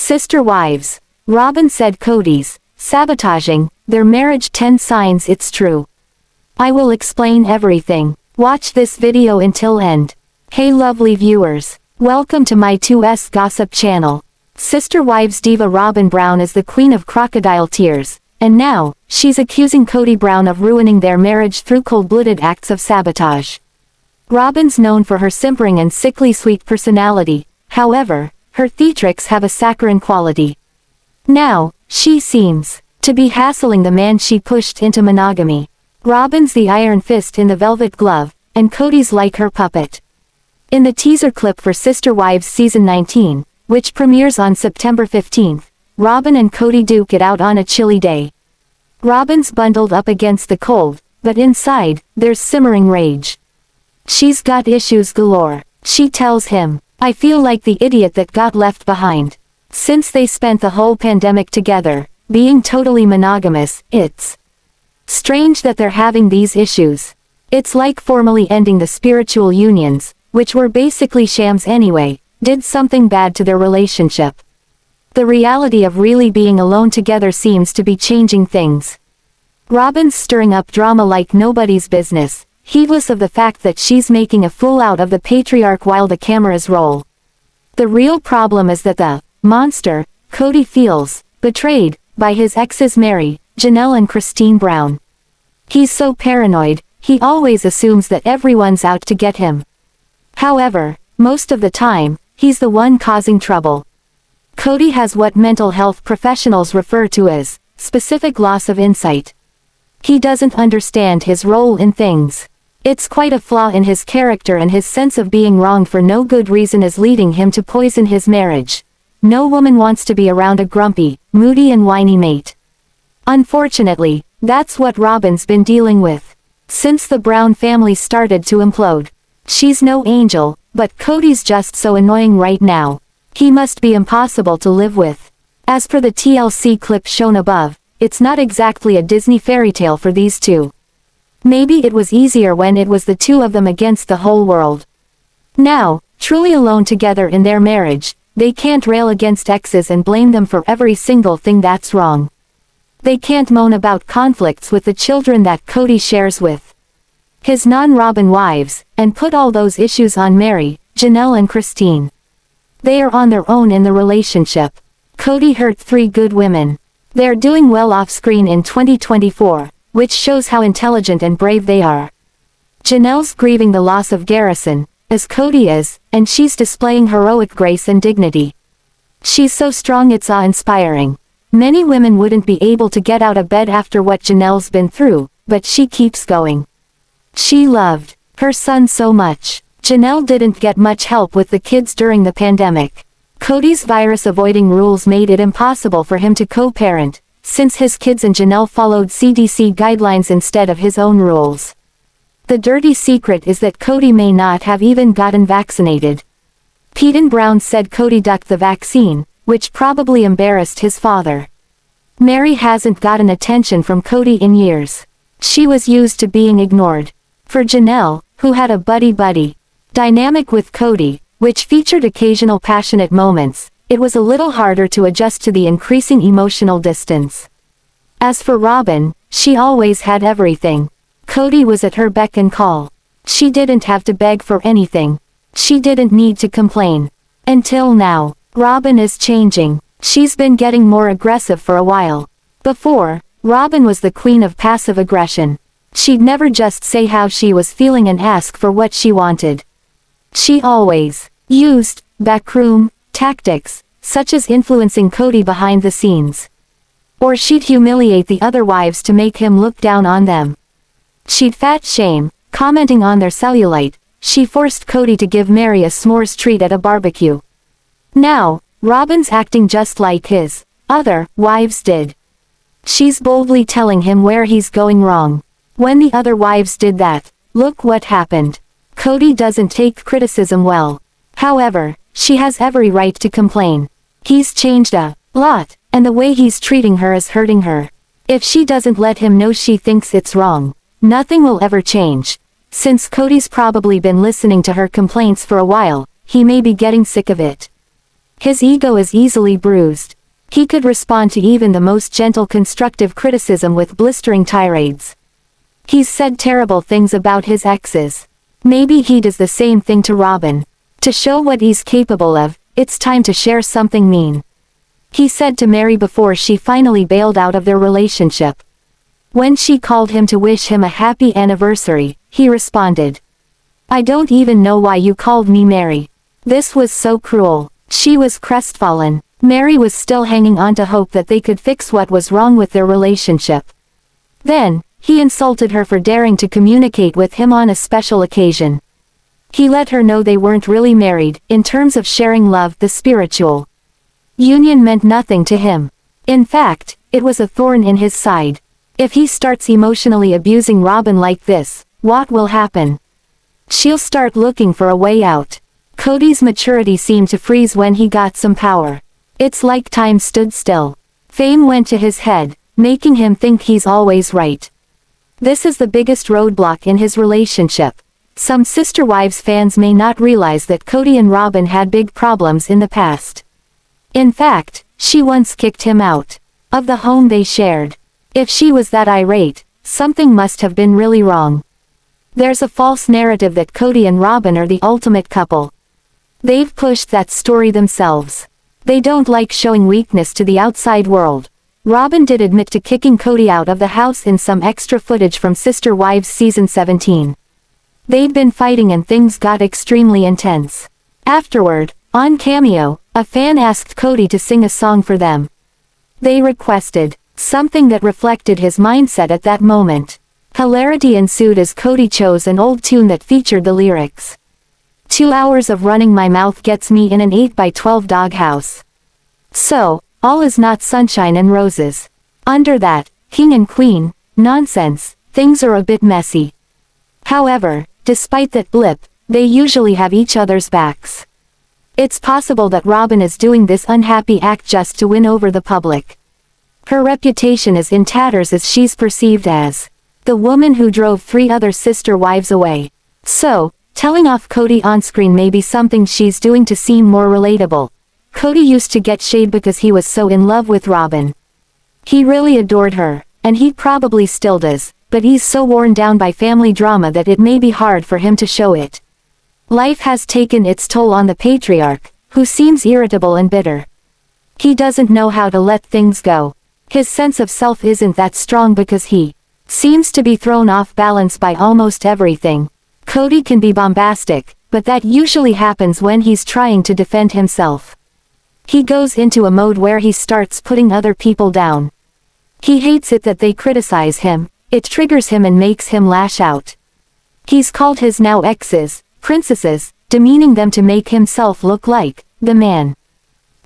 Sister wives. Robyn said Kody's sabotaging their marriage 10 signs it's true. I will explain everything. Watch this video until end. Hey lovely viewers. Welcome to my 2S gossip channel. Sister wives diva Robyn Brown is the queen of crocodile tears, and now, she's accusing Kody Brown of ruining their marriage through cold-blooded acts of sabotage. Robyn's known for her simpering and sickly sweet personality, however, her theatrics have a saccharine quality. Now, she seems to be hassling the man she pushed into monogamy. Robyn's the iron fist in the velvet glove, and Kody's like her puppet. In the teaser clip for Sister Wives Season 19, which premieres on September 15th, Robyn and Kody duke it out on a chilly day. Robyn's bundled up against the cold, but inside, there's simmering rage. She's got issues galore. She tells him, I feel like the idiot that got left behind. Since they spent the whole pandemic together, being totally monogamous, it's strange that they're having these issues. It's like formally ending the spiritual unions, which were basically shams anyway, did something bad to their relationship. The reality of really being alone together seems to be changing things. Robyn's stirring up drama like nobody's business, heedless of the fact that she's making a fool out of the patriarch while the cameras roll. The real problem is that the monster, Kody, feels betrayed by his exes Meri, Janelle and Christine Brown. He's so paranoid, he always assumes that everyone's out to get him. However, most of the time, he's the one causing trouble. Kody has what mental health professionals refer to as specific loss of insight. He doesn't understand his role in things. It's quite a flaw in his character, and his sense of being wronged for no good reason is leading him to poison his marriage. No woman wants to be around a grumpy, moody and whiny mate. Unfortunately, that's what Robyn's been dealing with since the Brown family started to implode. She's no angel, but Kody's just so annoying right now. He must be impossible to live with. As per the TLC clip shown above, it's not exactly a Disney fairy tale for these two. Maybe it was easier when it was the two of them against the whole world. Now, truly alone together in their marriage, they can't rail against exes and blame them for every single thing that's wrong. They can't moan about conflicts with the children that Kody shares with his non-Robyn wives, and put all those issues on Meri, Janelle and Christine. They are on their own in the relationship. Kody hurt 3 good women. They're doing well off-screen in 2024, which shows how intelligent and brave they are. Janelle's grieving the loss of Garrison, as Kody is, and she's displaying heroic grace and dignity. She's so strong it's awe-inspiring. Many women wouldn't be able to get out of bed after what Janelle's been through, but she keeps going. She loved her son so much. Janelle didn't get much help with the kids during the pandemic. Kody's virus-avoiding rules made it impossible for him to co-parent, since his kids and Janelle followed CDC guidelines instead of his own rules. The dirty secret is that Kody may not have even gotten vaccinated. Paedon Brown said Kody ducked the vaccine, which probably embarrassed his father. Meri hasn't gotten attention from Kody in years. She was used to being ignored. For Janelle, who had a buddy-buddy dynamic with Kody, which featured occasional passionate moments, it was a little harder to adjust to the increasing emotional distance. As for Robyn, she always had everything. Kody was at her beck and call. She didn't have to beg for anything. She didn't need to complain. Until now. Robyn is changing. She's been getting more aggressive for a while. Before, Robyn was the queen of passive aggression. She'd never just say how she was feeling and ask for what she wanted. She always used backroom tactics, such as influencing Kody behind the scenes. Or she'd humiliate the other wives to make him look down on them. She'd fat shame, commenting on their cellulite. She forced Kody to give Meri a s'mores treat at a barbecue. Now, Robyn's acting just like his other wives did. She's boldly telling him where he's going wrong. When the other wives did that, look what happened. Kody doesn't take criticism well. However, she has every right to complain. He's changed a lot, and the way he's treating her is hurting her. If she doesn't let him know she thinks it's wrong, nothing will ever change. Since Kody's probably been listening to her complaints for a while, he may be getting sick of it. His ego is easily bruised. He could respond to even the most gentle constructive criticism with blistering tirades. He's said terrible things about his exes. Maybe he does the same thing to Robyn. To show what he's capable of, it's time to share something mean. He said to Meri before she finally bailed out of their relationship. When she called him to wish him a happy anniversary, he responded, "I don't even know why you called me Meri." This was so cruel. She was crestfallen. Meri was still hanging on to hope that they could fix what was wrong with their relationship. Then, he insulted her for daring to communicate with him on a special occasion. He let her know they weren't really married. In terms of sharing love, the spiritual union meant nothing to him. In fact, it was a thorn in his side. If he starts emotionally abusing Robyn like this, what will happen? She'll start looking for a way out. Kody's maturity seemed to freeze when he got some power. It's like time stood still. Fame went to his head, making him think he's always right. This is the biggest roadblock in his relationship. Some Sister Wives fans may not realize that Kody and Robyn had big problems in the past. In fact, she once kicked him out of the home they shared. If she was that irate, something must have been really wrong. There's a false narrative that Kody and Robyn are the ultimate couple. They've pushed that story themselves. They don't like showing weakness to the outside world. Robyn did admit to kicking Kody out of the house in some extra footage from Sister Wives season 17. They'd been fighting and things got extremely intense. Afterward, on Cameo, a fan asked Kody to sing a song for them. They requested something that reflected his mindset at that moment. Hilarity ensued as Kody chose an old tune that featured the lyrics. 2 hours of running my mouth gets me in an 8x12 doghouse. So, all is not sunshine and roses. Under that, king and queen, nonsense, things are a bit messy. However, despite that blip, they usually have each other's backs. It's possible that Robyn is doing this unhappy act just to win over the public. Her reputation is in tatters as she's perceived as the woman who drove 3 other sister wives away. So, telling off Kody on-screen may be something she's doing to seem more relatable. Kody used to get shade because he was so in love with Robyn. He really adored her, and he probably still does, but he's so worn down by family drama that it may be hard for him to show it. Life has taken its toll on the patriarch, who seems irritable and bitter. He doesn't know how to let things go. His sense of self isn't that strong because he seems to be thrown off balance by almost everything. Kody can be bombastic, but that usually happens when he's trying to defend himself. He goes into a mode where he starts putting other people down. He hates it that they criticize him, it triggers him and makes him lash out. He's called his now exes, princesses, demeaning them to make himself look like the man.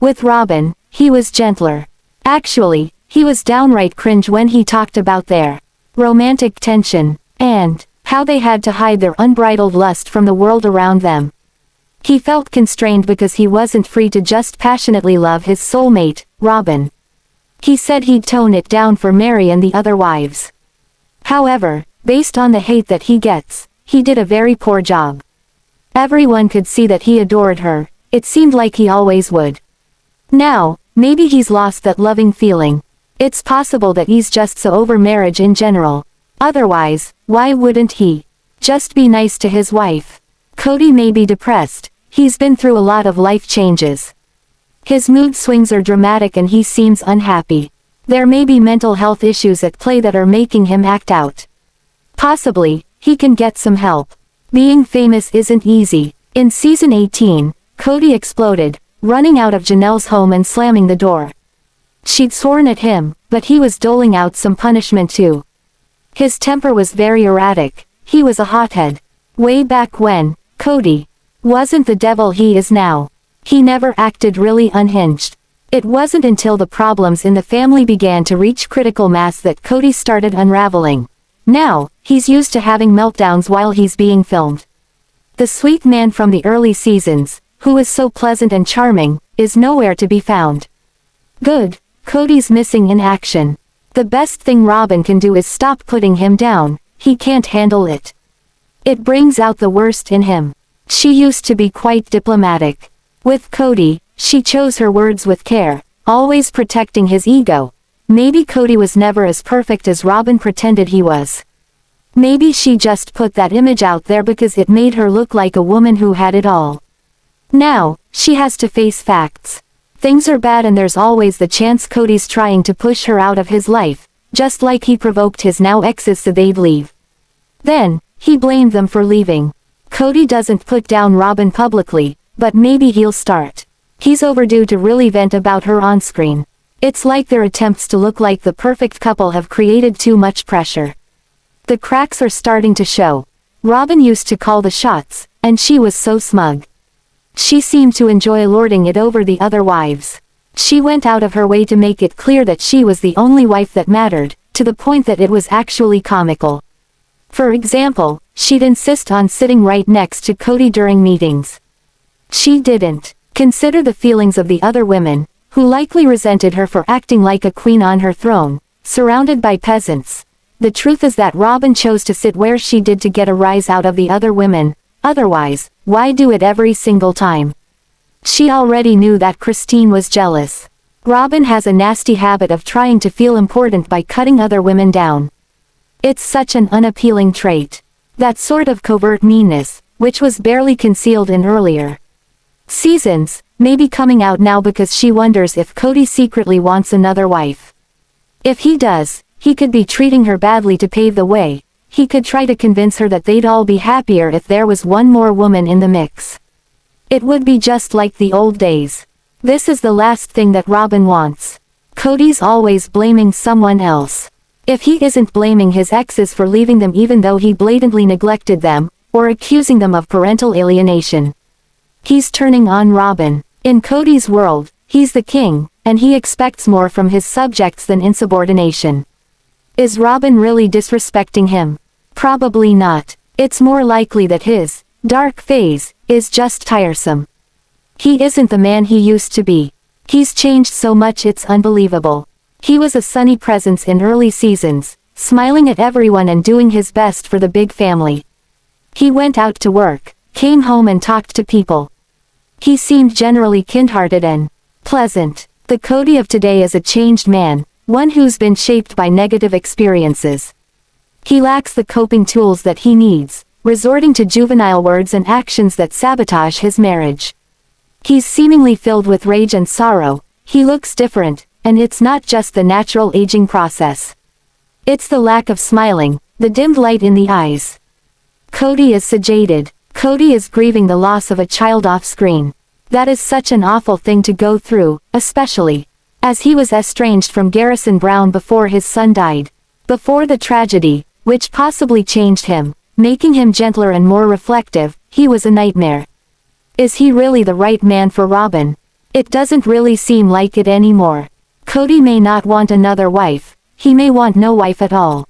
With Robyn, he was gentler. Actually, he was downright cringe when he talked about their romantic tension, and how they had to hide their unbridled lust from the world around them. He felt constrained because he wasn't free to just passionately love his soulmate, Robyn. He said he'd tone it down for Meri and the other wives. However, based on the hate that he gets, he did a very poor job. Everyone could see that he adored her, it seemed like he always would. Now, maybe he's lost that loving feeling. It's possible that he's just so over marriage in general. Otherwise, why wouldn't he just be nice to his wife? Kody may be depressed, he's been through a lot of life changes. His mood swings are dramatic and he seems unhappy. There may be mental health issues at play that are making him act out. Possibly, he can get some help. Being famous isn't easy. In season 18, Kody exploded, running out of Janelle's home and slamming the door. She'd sworn at him, but he was doling out some punishment too. His temper was very erratic, he was a hothead. Way back when, Kody wasn't the devil he is now. He never acted really unhinged. It wasn't until the problems in the family began to reach critical mass that Kody started unraveling. Now, he's used to having meltdowns while he's being filmed. The sweet man from the early seasons, who is so pleasant and charming, is nowhere to be found. Good, Kody's missing in action. The best thing Robyn can do is stop putting him down, he can't handle it. It brings out the worst in him. She used to be quite diplomatic. With Kody, She chose her words with care, always protecting his ego. Maybe Kody was never as perfect as Robyn pretended he was. Maybe she just put that image out there because it made her look like a woman who had it all. Now, she has to face facts. Things are bad and there's always the chance Kody's trying to push her out of his life, just like he provoked his now exes so they'd leave. Then, he blamed them for leaving. Kody doesn't put down Robyn publicly, but maybe he'll start. He's overdue to really vent about her on-screen. It's like their attempts to look like the perfect couple have created too much pressure. The cracks are starting to show. Robyn used to call the shots, and she was so smug. She seemed to enjoy lording it over the other wives. She went out of her way to make it clear that she was the only wife that mattered, to the point that it was actually comical. For example, she'd insist on sitting right next to Kody during meetings. She didn't consider the feelings of the other women, who likely resented her for acting like a queen on her throne, surrounded by peasants. The truth is that Robyn chose to sit where she did to get a rise out of the other women. Otherwise, why do it every single time? She already knew that Christine was jealous. Robyn has a nasty habit of trying to feel important by cutting other women down. It's such an unappealing trait. That sort of covert meanness, which was barely concealed in earlier seasons, may be coming out now because she wonders if Kody secretly wants another wife. If he does, he could be treating her badly to pave the way. He could try to convince her that they'd all be happier if there was one more woman in the mix. It would be just like the old days. This is the last thing that Robyn wants. Kody's always blaming someone else. If he isn't blaming his exes for leaving them even though he blatantly neglected them, or accusing them of parental alienation, he's turning on Robyn. In Kody's world, he's the king, and he expects more from his subjects than insubordination. Is Robyn really disrespecting him? Probably not. It's more likely that his dark phase is just tiresome. He isn't the man he used to be. He's changed so much it's unbelievable. He was a sunny presence in early seasons, smiling at everyone and doing his best for the big family. He went out to work, came home and talked to people. He seemed generally kind-hearted and pleasant. The Kody of today is a changed man, one who's been shaped by negative experiences. He lacks the coping tools that he needs, resorting to juvenile words and actions that sabotage his marriage. He's seemingly filled with rage and sorrow. He looks different, and it's not just the natural aging process. It's the lack of smiling, the dimmed light in the eyes. Kody is sedated. Kody is grieving the loss of a child off-screen. That is such an awful thing to go through, especially as he was estranged from Garrison Brown before his son died. Before the tragedy, which possibly changed him, making him gentler and more reflective, he was a nightmare. Is he really the right man for Robyn? It doesn't really seem like it anymore. Kody may not want another wife. He may want no wife at all.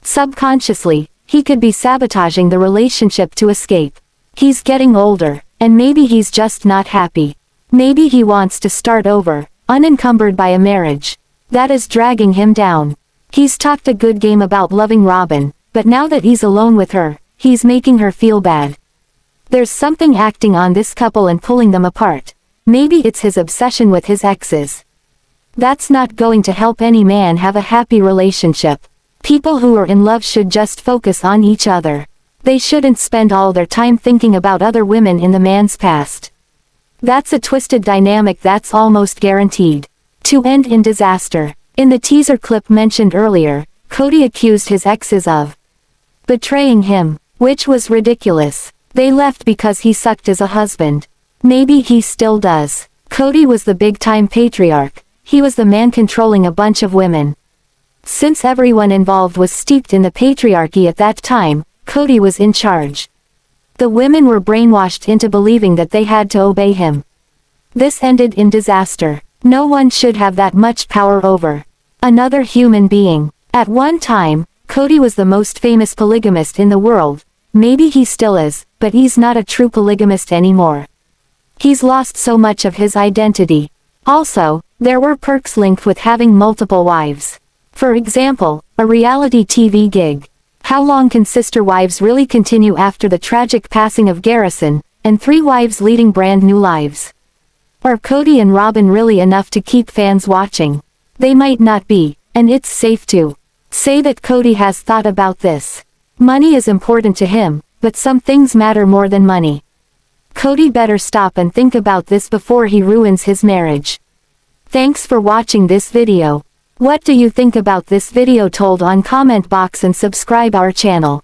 Subconsciously, he could be sabotaging the relationship to escape. He's getting older, and maybe he's just not happy. Maybe he wants to start over, unencumbered by a marriage that is dragging him down. He's talked a good game about loving Robyn, but now that he's alone with her, he's making her feel bad. There's something acting on this couple and pulling them apart. Maybe it's his obsession with his exes. That's not going to help any man have a happy relationship. People who are in love should just focus on each other. They shouldn't spend all their time thinking about other women in the man's past. That's a twisted dynamic that's almost guaranteed to end in disaster. In the teaser clip mentioned earlier, Kody accused his exes of betraying him, which was ridiculous. They left because he sucked as a husband. Maybe he still does. Kody was the big-time patriarch. He was the man controlling a bunch of women. Since everyone involved was steeped in the patriarchy at that time, Kody was in charge. The women were brainwashed into believing that they had to obey him. This ended in disaster. No one should have that much power over another human being. At one time, Kody was the most famous polygamist in the world. Maybe he still is, but he's not a true polygamist anymore. He's lost so much of his identity. Also, there were perks linked with having multiple wives. For example, a reality TV gig. How long can sister wives really continue after the tragic passing of Garrison, and 3 wives leading brand new lives? Are Kody and Robin really enough to keep fans watching? They might not be, and it's safe to say that Kody has thought about this. Money is important to him, but some things matter more than money. Kody better stop and think about this before he ruins his marriage. Thanks for watching this video. What do you think about this video? Told on comment box and subscribe our channel.